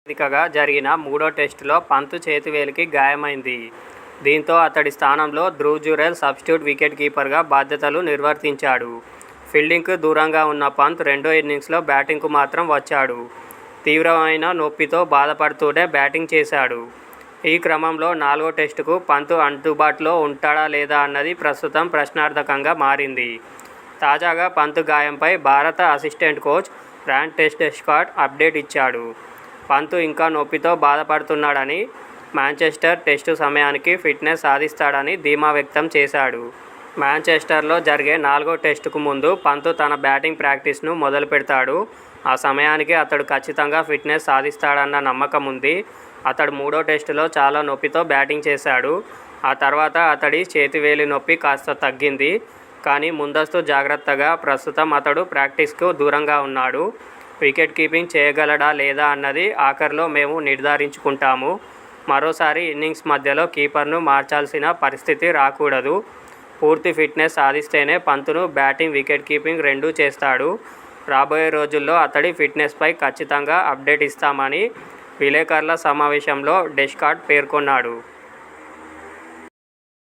వేదికగా జరిగిన మూడో టెస్టులో పంత్ చేతివేలికి గాయమైంది. దీంతో అతడి స్థానంలో ధ్రువ్ జురెల్ సబ్స్టిట్యూట్ వికెట్ కీపర్గా బాధ్యతలు నిర్వర్తించాడు. ఫీల్డింగ్కు దూరంగా ఉన్న పంత్ రెండో ఇన్నింగ్స్లో బ్యాటింగ్కు మాత్రం వచ్చాడు. తీవ్రమైన నొప్పితో బాధపడుతూనే బ్యాటింగ్ చేశాడు. ఈ క్రమంలో నాలుగో టెస్టుకు పంత్ అందుబాటులో ఉంటాడా లేదా అన్నది ప్రస్తుతం ప్రశ్నార్థకంగా మారింది. తాజాగా పంత్ గాయంపై భారత అసిస్టెంట్ కోచ్ ర్యాన్ టెస్ట్స్కాట్ అప్డేట్ ఇచ్చాడు. పంత్ ఇంకా నొప్పితో బాధపడుతున్నాడని, మాంచెస్టర్ టెస్టు సమయానికి ఫిట్నెస్ సాధిస్తాడని ధీమా వ్యక్తం చేశాడు. మాంచెస్టర్లో జరిగే నాలుగో టెస్టుకు ముందు పంత్ తన బ్యాటింగ్ ప్రాక్టీస్ను మొదలుపెడతాడు. ఆ సమయానికి అతడు ఖచ్చితంగా ఫిట్నెస్ సాధిస్తాడన్న నమ్మకం ఉంది. అతడు మూడో టెస్టులో చాలా నొప్పితో బ్యాటింగ్ చేశాడు. ఆ తర్వాత అతడి చేతివేలి నొప్పి కాస్త తగ్గింది. కానీ ముందస్తు జాగ్రత్తగా ప్రస్తుతం అతడు ప్రాక్టీస్కు దూరంగా ఉన్నాడు. వికెట్ కీపింగ్ చేయగలడా లేదా అన్నది ఆఖర్లో మేము నిర్ధారించుకుంటాము. మరోసారి ఇన్నింగ్స్ మధ్యలో కీపర్ను మార్చాల్సిన పరిస్థితి రాకూడదు. పూర్తి ఫిట్నెస్ సాధిస్తేనే పంత్ను బ్యాటింగ్, వికెట్ కీపింగ్ రెండూ చేస్తాడు. రాబోయే రోజుల్లో అతడి ఫిట్నెస్పై ఖచ్చితంగా అప్డేట్ ఇస్తామని విలేకరుల సమావేశంలో టెస్ట్స్కాట్ పేర్కొన్నాడు.